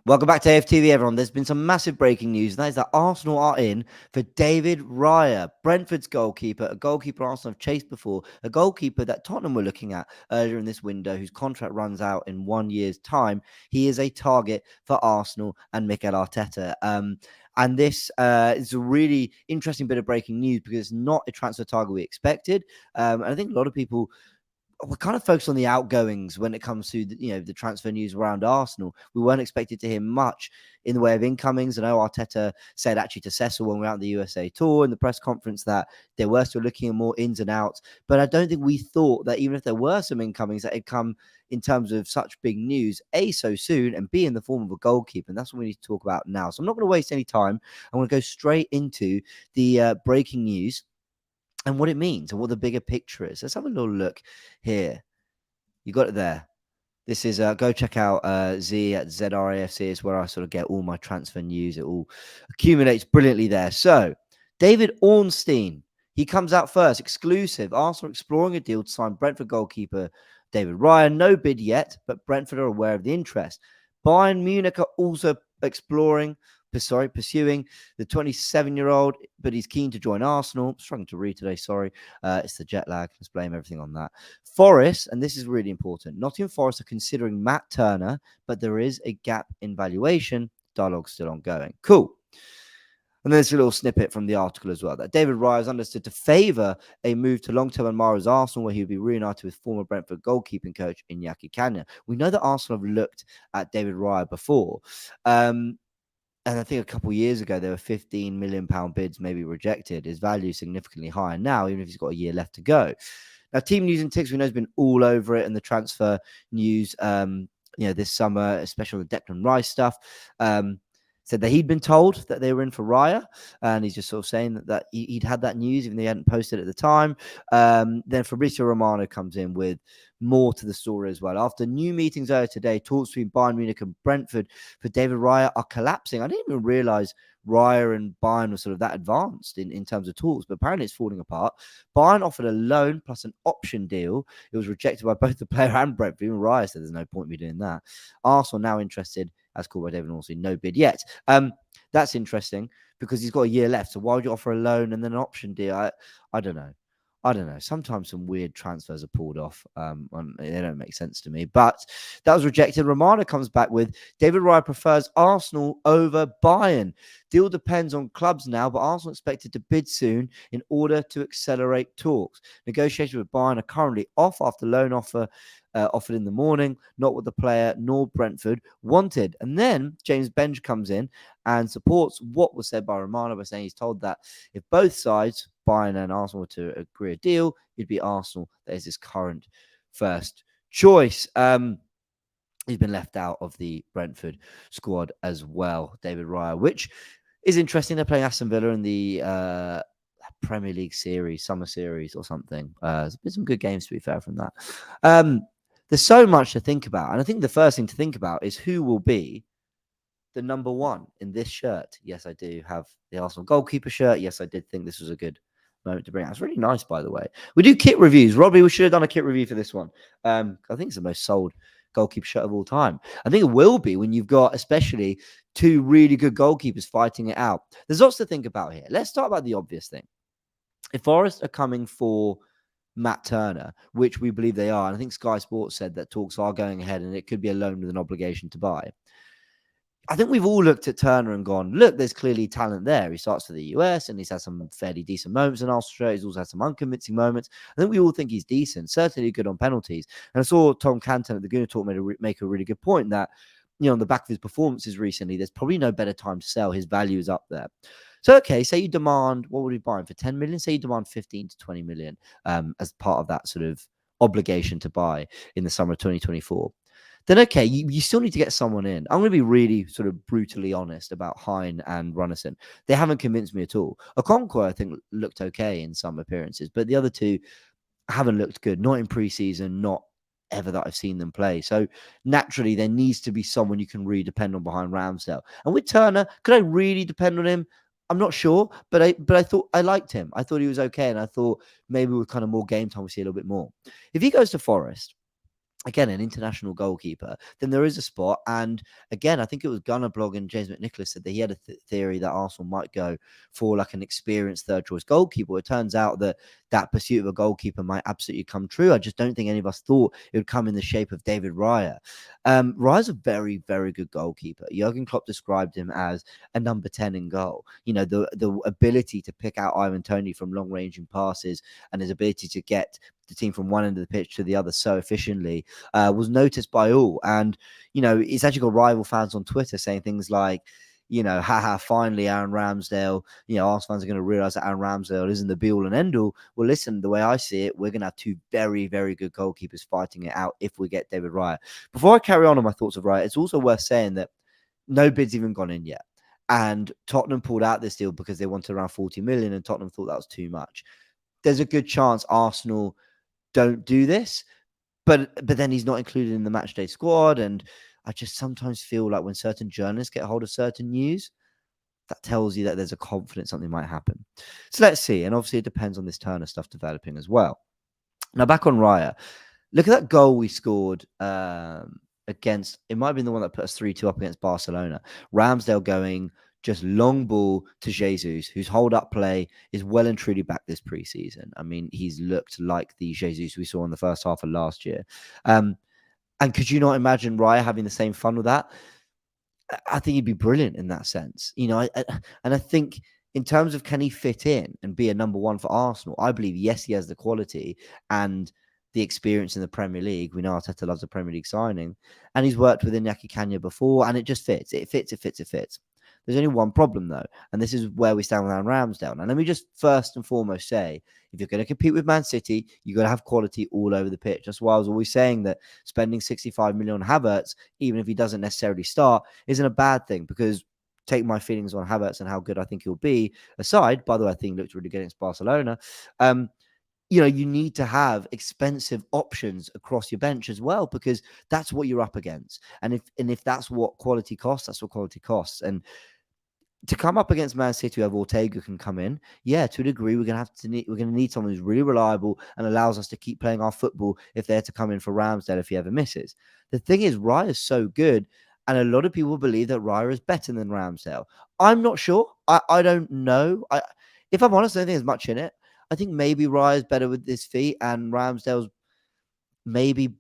Welcome back to AFTV, everyone. There's been some massive breaking news, and that is that Arsenal are in for David Raya, Brentford's goalkeeper, a goalkeeper Arsenal have chased before, a goalkeeper that Tottenham were looking at earlier in this window, whose contract runs out in 1 year's time. He is a target for Arsenal and Mikel Arteta. And this is a really interesting bit of breaking news because it's not a transfer target we expected. And I think a lot of people we're kind of focused on the outgoings when it comes to the transfer news around Arsenal. We weren't expected to hear much in the way of incomings. I know Arteta said actually to Cecil when we were out on the USA tour in the press conference that they were still looking at more ins and outs. But I don't think we thought that even if there were some incomings that had come in terms of such big news, A, so soon, and B, in the form of a goalkeeper. And that's what we need to talk about now. So I'm not going to waste any time. I'm going to go straight into the breaking news and what it means and what the bigger picture is. Let's have a little look here. You got it there. This is go check out Z at ZRAFC. It's where I sort of get all my transfer news. It all accumulates brilliantly there. So David Ornstein, he comes out first, exclusive. Arsenal exploring a deal to sign Brentford goalkeeper David Raya. No bid yet, but Brentford are aware of the interest. Bayern Munich are also pursuing the 27-year-old, but he's keen to join Arsenal. I'm struggling to read today, sorry. It's the jet lag. Let's blame everything on that. Forest, and this is really important, Nottingham Forest are considering Matt Turner, but there is a gap in valuation. Dialogue's still ongoing. Cool. And then there's a little snippet from the article as well that David Raya is understood to favour a move to long-term Amara's Arsenal, where he would be reunited with former Brentford goalkeeping coach Iñaki Kanya. We know that Arsenal have looked at David Raya before. And I think a couple of years ago, there were £15 million bids maybe rejected. His value is significantly higher now, even if he's got a year left to go. Now, Team News and Ticks, we know, has been all over it, and the transfer news, this summer, especially on the Declan Rice stuff. Said that he'd been told that they were in for Raya, and he's just sort of saying that he'd had that news, even though he hadn't posted at the time. Then Fabrizio Romano comes in with more to the story as well. After new meetings earlier today, talks between Bayern Munich and Brentford for David Raya are collapsing. I didn't even realize Raya and Bayern were sort of that advanced in terms of talks, but apparently it's falling apart. Bayern offered a loan plus an option deal. It was rejected by both the player and Brentford. Even Raya said there's no point in me doing that. Arsenal now interested, as called by David Ornstein, no bid yet. That's interesting because he's got a year left. So why would you offer a loan and then an option deal? I don't know. Sometimes some weird transfers are pulled off. They don't make sense to me. But that was rejected. Romano comes back with David Raya prefers Arsenal over Bayern. Deal depends on clubs now, but Arsenal expected to bid soon in order to accelerate talks. Negotiations with Bayern are currently off after loan offer offered in the morning, not what the player nor Brentford wanted. And then James Benge comes in and supports what was said by Romano by saying he's told that if both sides, Bayern and Arsenal, were to agree a deal, it'd be Arsenal that is his current first choice. He's been left out of the Brentford squad as well, David Raya, which is interesting. They're playing Aston Villa in the Premier League series, summer series or something. There's been some good games, to be fair, from that. There's so much to think about. And I think the first thing to think about is who will be the number one in this shirt. Yes, I do have the Arsenal goalkeeper shirt. Yes, I did think this was a good moment to bring out. It's really nice, by the way. We do kit reviews. Robbie, we should have done a kit review for this one. I think it's the most sold goalkeeper shirt of all time. I think it will be when you've got especially two really good goalkeepers fighting it out. There's lots to think about here. Let's start about the obvious thing. If Forest are coming for Matt Turner, which we believe they are, and I think Sky Sports said that talks are going ahead and it could be a loan with an obligation to buy. I think we've all looked at Turner and gone, look, there's clearly talent there. He starts for the US and he's had some fairly decent moments in Arsenal. He's also had some unconvincing moments. I think we all think he's decent, certainly good on penalties. And I saw Tom Canton at the Gooner Talk make a really good point that, on the back of his performances recently, there's probably no better time to sell. His value is up there. So, okay, say you demand, what would we buy him for, 10 million? Say you demand 15 to 20 million as part of that sort of obligation to buy in the summer of 2024. Then, okay, you still need to get someone in. I'm going to be really sort of brutally honest about Hine and Runnison. They haven't convinced me at all. Okonkwo, I think, looked okay in some appearances, but the other two haven't looked good. Not in preseason, not ever that I've seen them play. So naturally, there needs to be someone you can really depend on behind Ramsdale. And with Turner, could I really depend on him? I'm not sure, but I thought I liked him. I thought he was okay, and I thought maybe with kind of more game time, we'll see a little bit more. If he goes to Forest, again, an international goalkeeper, then there is a spot. And again, I think it was Gunner Blog and James McNicholas said that he had a theory that Arsenal might go for like an experienced third choice goalkeeper. It turns out that that pursuit of a goalkeeper might absolutely come true. I just don't think any of us thought it would come in the shape of David Raya. Raya's a very, very good goalkeeper. Jurgen Klopp described him as a number 10 in goal. You know, the ability to pick out Ivan Toney from long ranging passes and his ability to get the team from one end of the pitch to the other so efficiently was noticed by all. And, you know, it's actually got rival fans on Twitter saying things like, you know, haha, finally Aaron Ramsdale, you know, Arsenal fans are going to realize that Aaron Ramsdale isn't the be all and end all. Well, listen, the way I see it, we're going to have two very, very good goalkeepers fighting it out if we get David Raya. Before I carry on my thoughts of Raya, it's also worth saying that no bid's even gone in yet. And Tottenham pulled out this deal because they wanted around 40 million and Tottenham thought that was too much. There's a good chance Arsenal don't do this, but then he's not included in the matchday squad. And I just sometimes feel like when certain journalists get hold of certain news, that tells you that there's a confidence something might happen. So let's see. And obviously it depends on this Turner stuff developing as well. Now back on Raya. Look at that goal we scored against, it might have been the one that put us 3-2 up against Barcelona. Ramsdale going just long ball to Jesus, whose hold-up play is well and truly back this preseason. I mean, he's looked like the Jesus we saw in the first half of last year. And could you not imagine Raya having the same fun with that? I think he'd be brilliant in that sense. You know, and I think in terms of can he fit in and be a number one for Arsenal, I believe, yes, he has the quality and the experience in the Premier League. We know Arteta loves a Premier League signing, and he's worked with Iñaki Kanya before, and it just fits. It fits. There's only one problem, though, and this is where we stand with Aaron Ramsdale. Now, let me just first and foremost say, if you're going to compete with Man City, you've got to have quality all over the pitch. That's why I was always saying that spending 65 million on Havertz, even if he doesn't necessarily start, isn't a bad thing, because take my feelings on Havertz and how good I think he'll be aside. By the way, I think he looked really good against Barcelona. You know, you need to have expensive options across your bench as well, because that's what you're up against. And if that's what quality costs, that's what quality costs. And to come up against Man City, who have Ortega can come in, yeah, to a degree, we're going to need someone who's really reliable and allows us to keep playing our football if they're to come in for Ramsdale if he ever misses. The thing is, Raya is so good, and a lot of people believe that Raya is better than Ramsdale. I'm not sure. I don't know. If I'm honest, I don't think there's much in it. I think maybe Raya is better with his feet, and Ramsdale's maybe,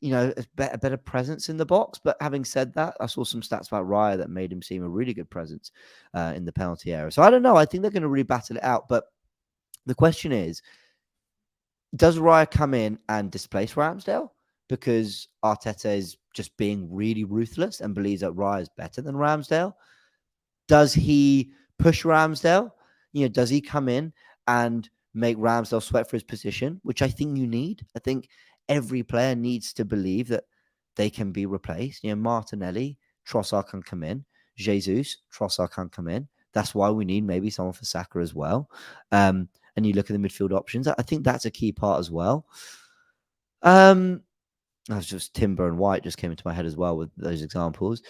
you know, a better presence in the box. But having said that, I saw some stats about Raya that made him seem a really good presence in the penalty area. So I don't know. I think they're going to really battle it out. But the question is, does Raya come in and displace Ramsdale because Arteta is just being really ruthless and believes that Raya is better than Ramsdale? Does he push Ramsdale? You know, does he come in and make Ramsdale sweat for his position, which I think you need? I think every player needs to believe that they can be replaced. You know, Martinelli, Trossard can come in. Jesus, Trossard can come in. That's why we need maybe someone for Saka as well. And you look at the midfield options. I think that's a key part as well. That's just Timber and White just came into my head as well with those examples.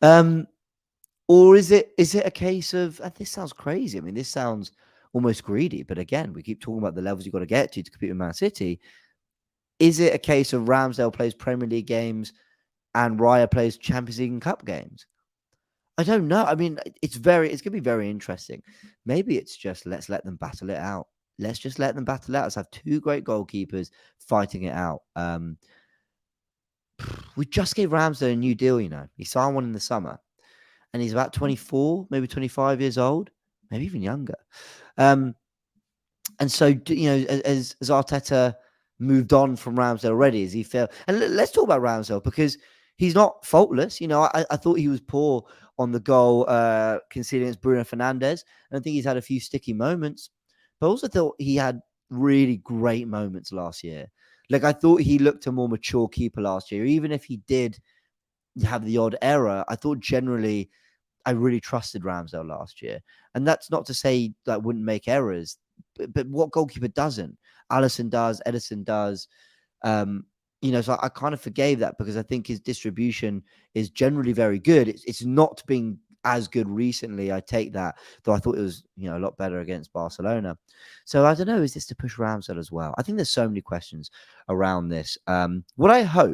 Or is it a case of, and this sounds crazy. I mean, this sounds almost greedy, but again, we keep talking about the levels you've got to get to compete with Man City. Is it a case of Ramsdale plays Premier League games and Raya plays Champions League and Cup games? I don't know. I mean, it's going to be very interesting. Maybe it's just let's let them battle it out. Let's just let them battle it out. Let's have two great goalkeepers fighting it out. We just gave Ramsdale a new deal, you know. He signed one in the summer. And he's about 24, maybe 25 years old, maybe even younger. And so, you know, as Arteta moved on from Ramsdale already, as he felt, and let's talk about Ramsdale, because he's not faultless. You know, I thought he was poor on the goal conceding against Bruno Fernandes, and I think he's had a few sticky moments, but I also thought he had really great moments last year. Like, I thought he looked a more mature keeper last year, even if he did have the odd error. I thought generally I really trusted Ramsdale last year. And that's not to say that wouldn't make errors, but what goalkeeper doesn't? Alisson does, Edison does. You know, so I kind of forgave that because I think his distribution is generally very good. It's not being as good recently. I take that, though I thought it was, a lot better against Barcelona. So I don't know, is this to push Ramsdale as well? I think there's so many questions around this. What I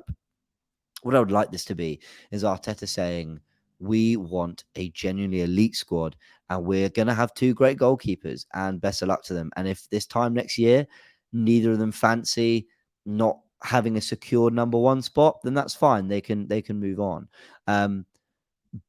would like this to be is Arteta saying, we want a genuinely elite squad and we're going to have 2 great goalkeepers and best of luck to them. And if this time next year, neither of them fancy not having a secure number 1 spot, then that's fine. They can move on.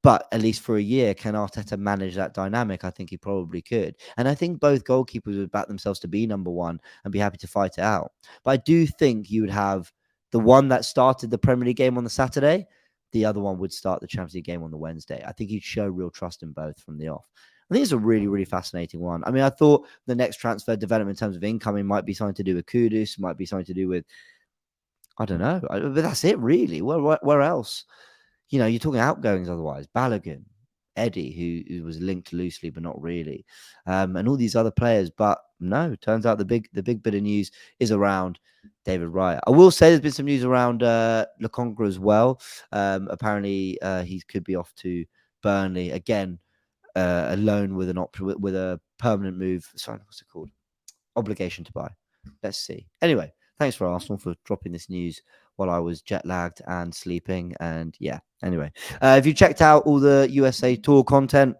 But at least for a year, can Arteta manage that dynamic? I think he probably could. And I think both goalkeepers would back themselves to be number 1 and be happy to fight it out. But I do think you would have the one that started the Premier League game on the Saturday, the other one would start the Champions League game on the Wednesday. I think he'd show real trust in both from the off. I think it's a really, really fascinating one. I mean, I thought the next transfer development in terms of incoming might be something to do with Kudus, might be something to do with, I don't know, but that's it really. Where else? You're talking outgoings otherwise. Balogun, Eddie, who was linked loosely but not really, and all these other players. But no, turns out the big bit of news is around David Raya. I will say there's been some news around Lokonga as well. Apparently, he could be off to Burnley again, a loan with with a permanent move. Sorry, what's it called? Obligation to buy. Let's see. Anyway, thanks for Arsenal for dropping this news while I was jet lagged and sleeping. And yeah, anyway, if you checked out all the USA Tour content,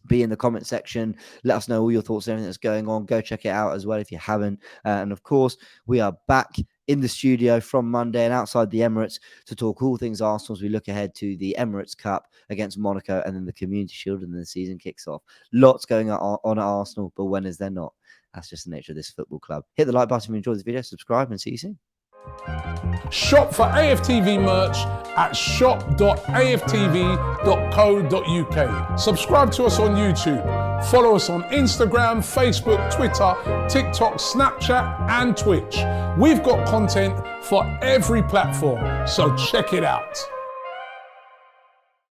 be in the comment section. Let us know all your thoughts on everything that's going on. Go check it out as well if you haven't. And of course, we are back in the studio from Monday and outside the Emirates to talk all things Arsenal as we look ahead to the Emirates Cup against Monaco and then the Community Shield, and then the season kicks off. Lots going on at Arsenal, but when is there not? That's just the nature of this football club. Hit the like button if you enjoyed this video, subscribe, and see you soon. Shop for AFTV merch at shop.aftv.co.uk. Subscribe to us on YouTube. Follow us on Instagram, Facebook, Twitter, TikTok, Snapchat, and Twitch. We've got content for every platform, so check it out.